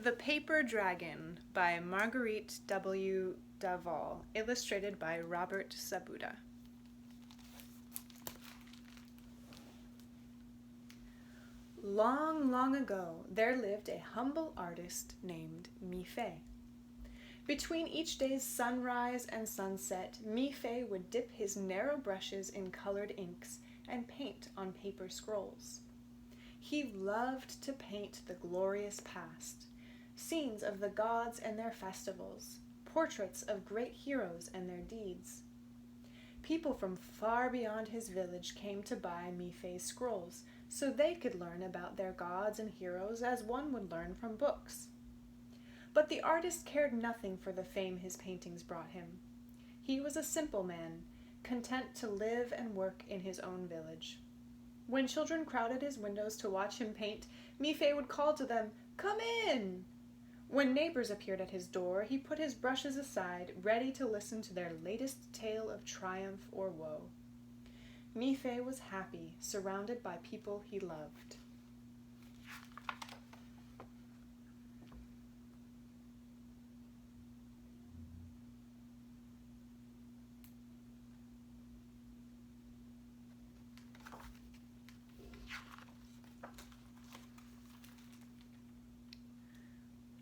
The Paper Dragon by Marguerite W. Davol, illustrated by Robert Sabuda. Long, long ago, there lived a humble artist named Mi-Fei. Between each day's sunrise and sunset, Mi-Fei would dip his narrow brushes in colored inks and paint on paper scrolls. He loved to paint the glorious past, scenes of the gods and their festivals, portraits of great heroes and their deeds. People from far beyond his village came to buy Mi-Fei's scrolls so they could learn about their gods and heroes as one would learn from books. But the artist cared nothing for the fame his paintings brought him. He was a simple man, content to live and work in his own village. When children crowded his windows to watch him paint, Mi-Fei would call to them, "Come in!" When neighbors appeared at his door, he put his brushes aside, ready to listen to their latest tale of triumph or woe. Mi-Fei was happy, surrounded by people he loved.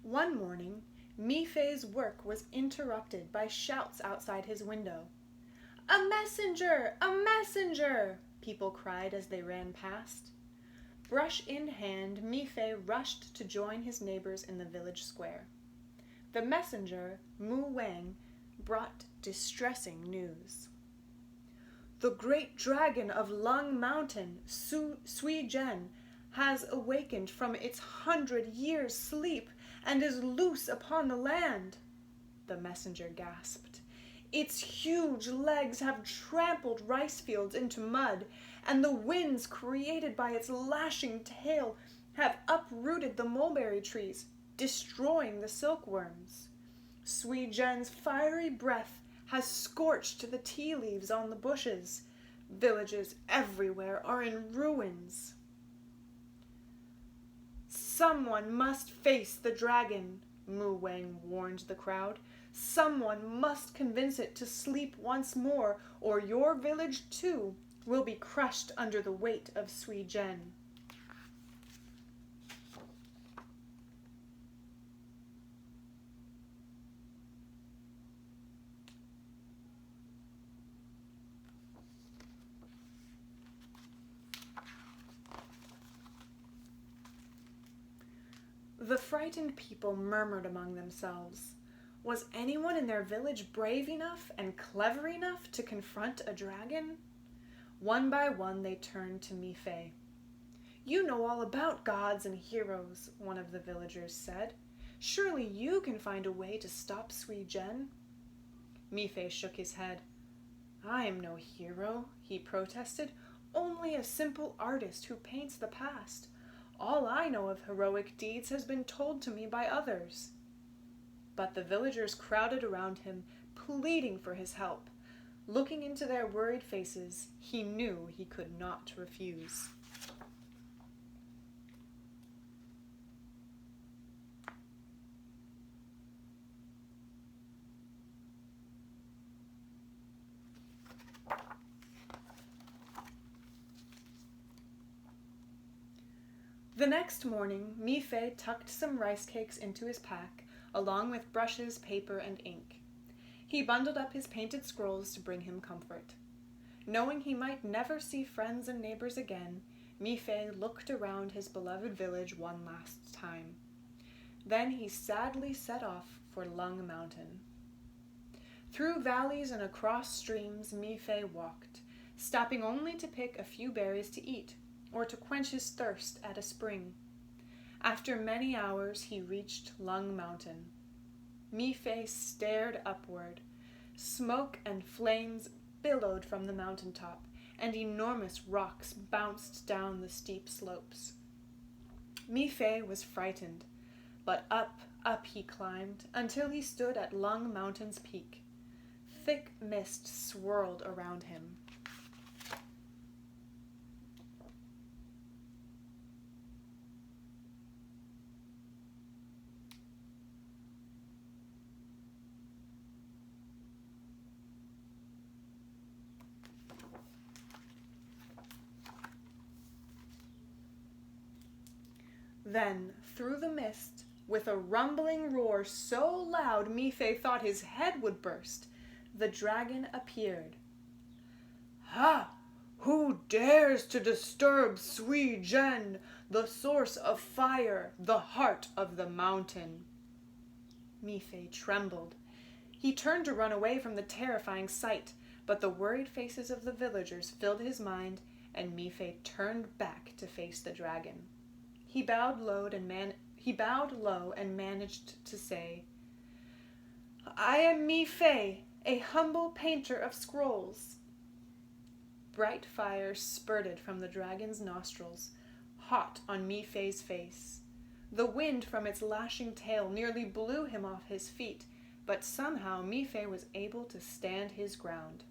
One morning, Mi-Fei's work was interrupted by shouts outside his window. "A messenger! A messenger!" people cried as they ran past. Brush in hand, Mi-Fei rushed to join his neighbors in the village square. The messenger, Mu Wang, brought distressing news. "The great dragon of Lung Mountain, Sui Zhen, has awakened from its 100-year sleep and is loose upon the land," the messenger gasped. "Its huge legs have trampled rice fields into mud, and the winds created by its lashing tail have uprooted the mulberry trees, destroying the silkworms. Sui Zhen's fiery breath has scorched the tea leaves on the bushes. Villages everywhere are in ruins." "Someone must face the dragon," Mu Wang warned the crowd. "Someone must convince it to sleep once more, or your village, too, will be crushed under the weight of Sui Zhen." The frightened people murmured among themselves. Was anyone in their village brave enough and clever enough to confront a dragon? One by one they turned to Mi-Fei. "You know all about gods and heroes," one of the villagers said. "Surely you can find a way to stop Sui Zhen?" Mi-Fei shook his head. "I am no hero," he protested, "only a simple artist who paints the past. All I know of heroic deeds has been told to me by others." But the villagers crowded around him, pleading for his help. Looking into their worried faces, he knew he could not refuse. The next morning, Mi-Fei tucked some rice cakes into his pack, along with brushes, paper, and ink. He bundled up his painted scrolls to bring him comfort. Knowing he might never see friends and neighbors again, Mi-Fei looked around his beloved village one last time. Then he sadly set off for Lung Mountain. Through valleys and across streams, Mi-Fei walked, stopping only to pick a few berries to eat, or to quench his thirst at a spring. After many hours, he reached Lung Mountain. Mi-Fei stared upward. Smoke and flames billowed from the mountaintop, and enormous rocks bounced down the steep slopes. Mi-Fei was frightened, but up he climbed, until he stood at Lung Mountain's peak. Thick mist swirled around him. Then, through the mist, with a rumbling roar so loud Mi-Fei thought his head would burst, the dragon appeared. "Ha! Who dares to disturb Sui Zhen, the source of fire, the heart of the mountain?" Mi-Fei trembled. He turned to run away from the terrifying sight, but the worried faces of the villagers filled his mind, and Mi-Fei turned back to face the dragon. He bowed low and managed to say, "I am Mi-Fei, a humble painter of scrolls." Bright fire spurted from the dragon's nostrils, hot on Mi-Fei's face. The wind from its lashing tail nearly blew him off his feet, but somehow Mi-Fei was able to stand his ground.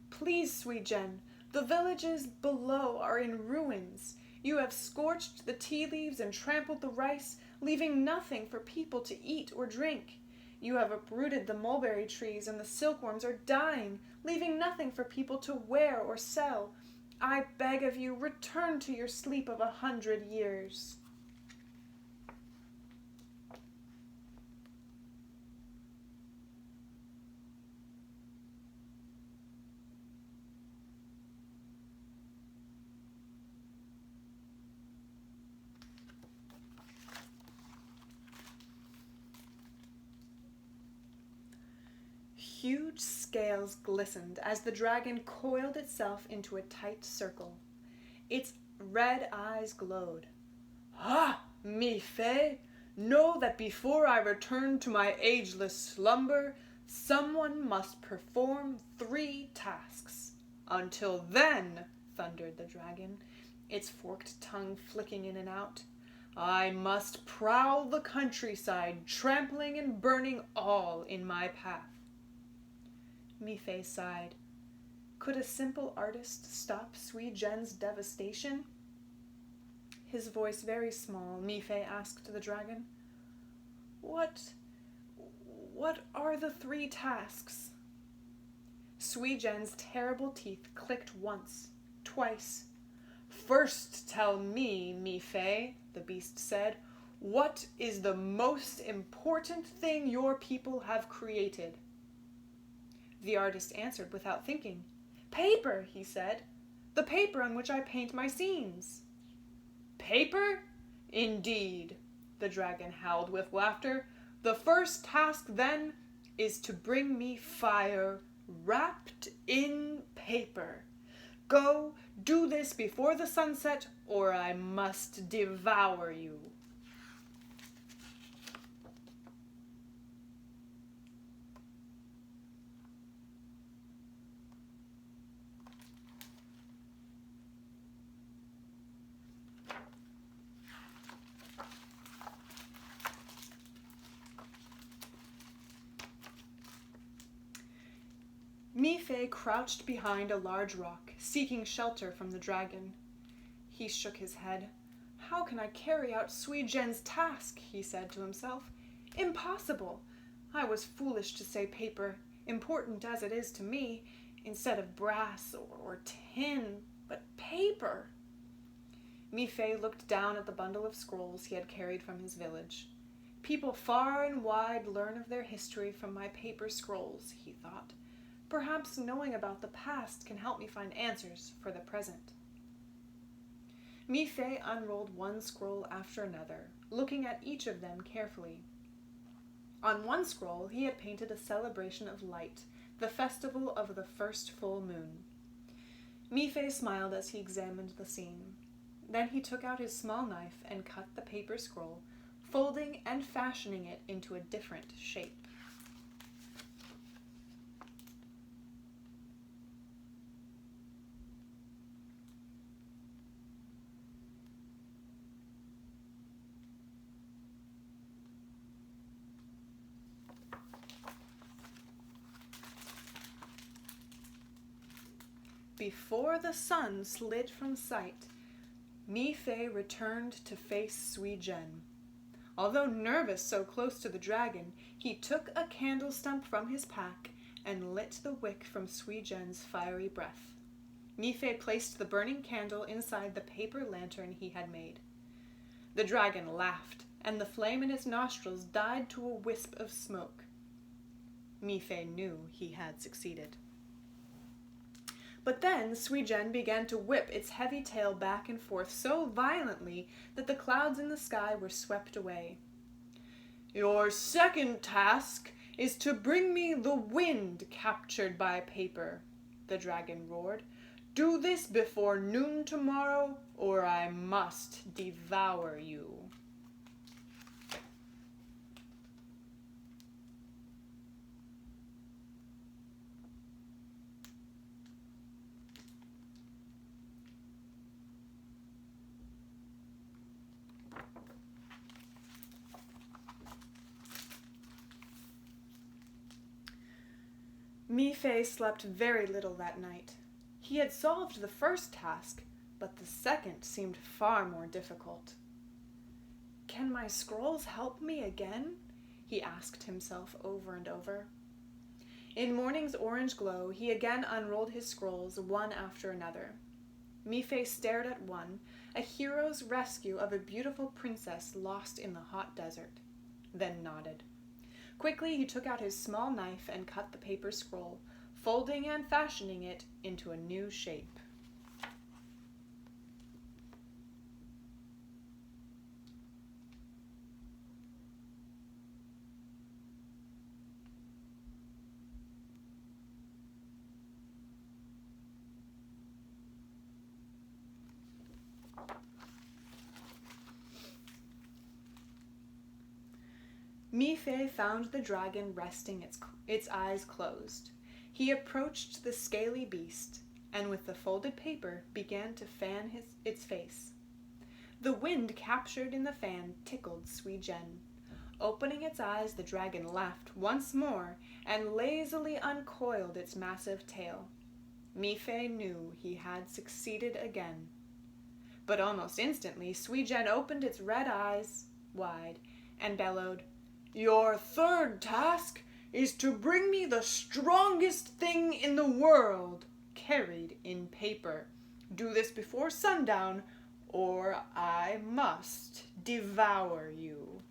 "Please, Sui Zhen, the villages below are in ruins. You have scorched the tea leaves and trampled the rice, leaving nothing for people to eat or drink. You have uprooted the mulberry trees, and the silkworms are dying, leaving nothing for people to wear or sell. I beg of you, return to your sleep of 100 years. Huge scales glistened as the dragon coiled itself into a tight circle. Its red eyes glowed. "Ah, Mi-Fei, know that before I return to my ageless slumber, someone must perform 3 tasks. Until then," thundered the dragon, its forked tongue flicking in and out, "I must prowl the countryside, trampling and burning all in my path." Mi-Fei sighed. Could a simple artist stop Sui Zhen's devastation? His voice very small, Mi-Fei asked the dragon, What are the 3 tasks?" Sui Zhen's terrible teeth clicked once, twice. "First tell me, Mi-Fei," the beast said, "what is the most important thing your people have created?" The artist answered without thinking. "Paper," he said. "The paper on which I paint my scenes." "Paper? Indeed," the dragon howled with laughter. "The first task, then, is to bring me fire wrapped in paper. Go, do this before the sunset, or I must devour you." Mi-Fei crouched behind a large rock, seeking shelter from the dragon. He shook his head. "How can I carry out Sui Zhen's task?" he said to himself. "Impossible! I was foolish to say paper, important as it is to me, instead of brass or tin, but paper." Mi-Fei looked down at the bundle of scrolls he had carried from his village. "People far and wide learn of their history from my paper scrolls," he thought. "Perhaps knowing about the past can help me find answers for the present." Mi-Fei unrolled one scroll after another, looking at each of them carefully. On one scroll he had painted a celebration of light, the festival of the first full moon. Mi-Fei smiled as he examined the scene. Then he took out his small knife and cut the paper scroll, folding and fashioning it into a different shape. Before the sun slid from sight, Mi-Fei returned to face Sui Zhen. Although nervous so close to the dragon, he took a candle stump from his pack and lit the wick from Sui Zhen's fiery breath. Mi-Fei placed the burning candle inside the paper lantern he had made. The dragon laughed, and the flame in his nostrils died to a wisp of smoke. Mi-Fei knew he had succeeded. But then Sui-Gen began to whip its heavy tail back and forth so violently that the clouds in the sky were swept away. "Your second task is to bring me the wind captured by paper," the dragon roared. "Do this before noon tomorrow, or I must devour you." Mi-Fei slept very little that night. He had solved the first task, but the second seemed far more difficult. "Can my scrolls help me again?" he asked himself over and over. In morning's orange glow, he again unrolled his scrolls one after another. Mi-Fei stared at one, a hero's rescue of a beautiful princess lost in the hot desert, then nodded. Quickly he took out his small knife and cut the paper scroll, folding and fashioning it into a new shape. Mi-Fei found the dragon resting its eyes closed. He approached the scaly beast, and with the folded paper began to fan its face. The wind captured in the fan tickled Sui-Gen. Opening its eyes, the dragon laughed once more and lazily uncoiled its massive tail. Mi-Fei knew he had succeeded again. But almost instantly, Sui-Gen opened its red eyes wide and bellowed, "Your third task is to bring me the strongest thing in the world, carried in paper. Do this before sundown, or I must devour you."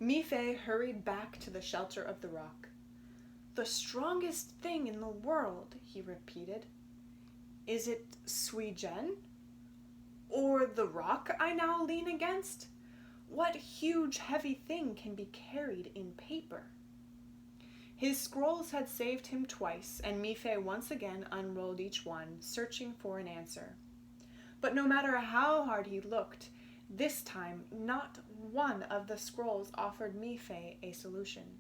Mi-Fei hurried back to the shelter of the rock. "The strongest thing in the world," he repeated. "Is it Sui-Gen? Or the rock I now lean against? What huge heavy thing can be carried in paper?" His scrolls had saved him twice, and Mi-Fei once again unrolled each one, searching for an answer. But no matter how hard he looked, this time not one of the scrolls offered Mi-Fei a solution.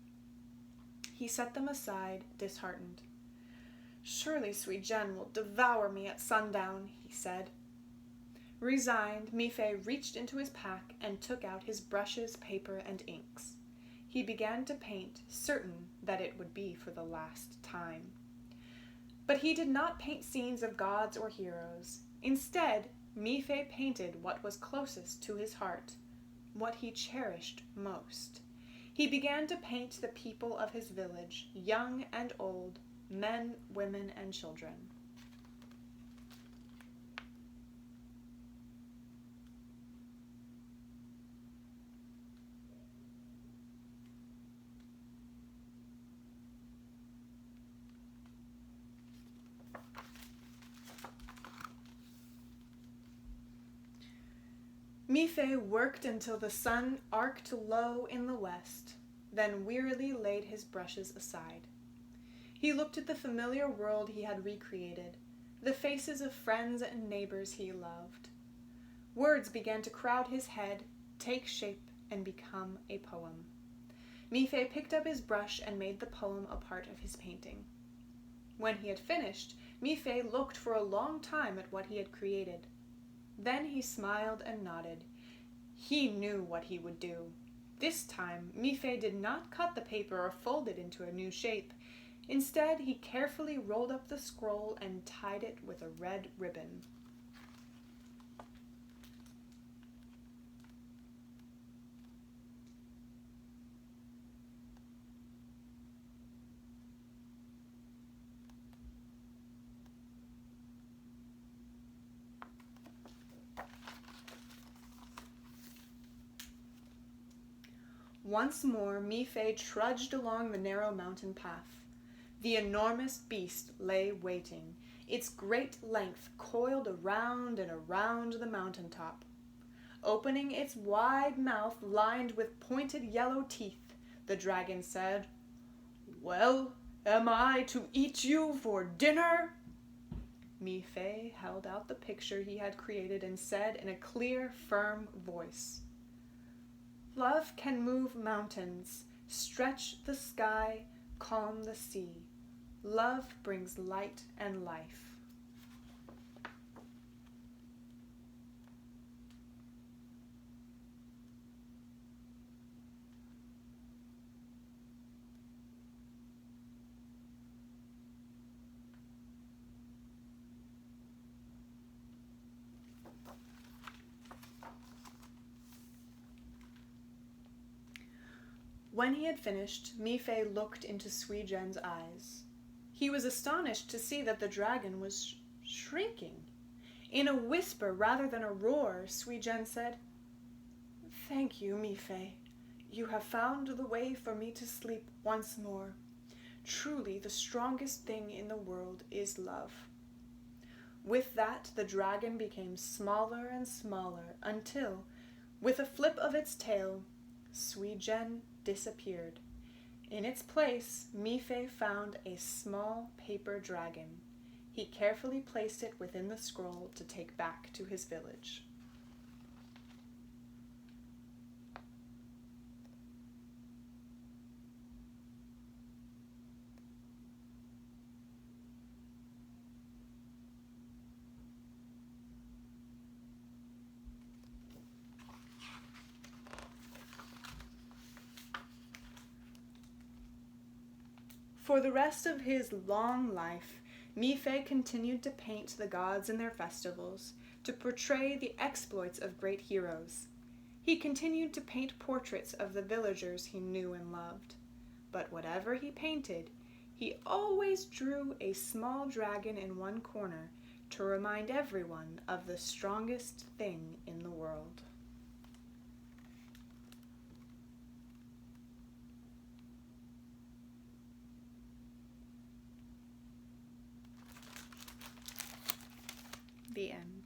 He set them aside, disheartened. "Surely Sui-Gen will devour me at sundown," he said. Resigned, Mi-Fei reached into his pack and took out his brushes, paper, and inks. He began to paint, certain that it would be for the last time. But he did not paint scenes of gods or heroes. Instead, Mi-Fei painted what was closest to his heart, what he cherished most. He began to paint the people of his village, young and old, men, women, and children. Mi-Fei worked until the sun arced low in the west, then wearily laid his brushes aside. He looked at the familiar world he had recreated, the faces of friends and neighbors he loved. Words began to crowd his head, take shape, and become a poem. Mi-Fei picked up his brush and made the poem a part of his painting. When he had finished, Mi-Fei looked for a long time at what he had created. Then he smiled and nodded. He knew what he would do. This time, Mi-Fei did not cut the paper or fold it into a new shape. Instead, he carefully rolled up the scroll and tied it with a red ribbon. Once more, Mi-Fei trudged along the narrow mountain path. The enormous beast lay waiting, its great length coiled around and around the mountaintop. Opening its wide mouth lined with pointed yellow teeth, the dragon said, "Well, am I to eat you for dinner?" Mi-Fei held out the picture he had created and said in a clear, firm voice, "Love can move mountains, stretch the sky, calm the sea. Love brings light and life." When he had finished, Mi-Fei looked into Sui-Zhen's eyes. He was astonished to see that the dragon was shrinking. In a whisper rather than a roar, Sui-Zhen said, "Thank you, Mi-Fei. You have found the way for me to sleep once more. Truly, the strongest thing in the world is love." With that, the dragon became smaller and smaller until, with a flip of its tail, Sui-Zhen disappeared. In its place, Mi-Fei found a small paper dragon. He carefully placed it within the scroll to take back to his village. For the rest of his long life, Mi-Fei continued to paint the gods in their festivals, to portray the exploits of great heroes. He continued to paint portraits of the villagers he knew and loved. But whatever he painted, he always drew a small dragon in one corner to remind everyone of the strongest thing in the world. The end.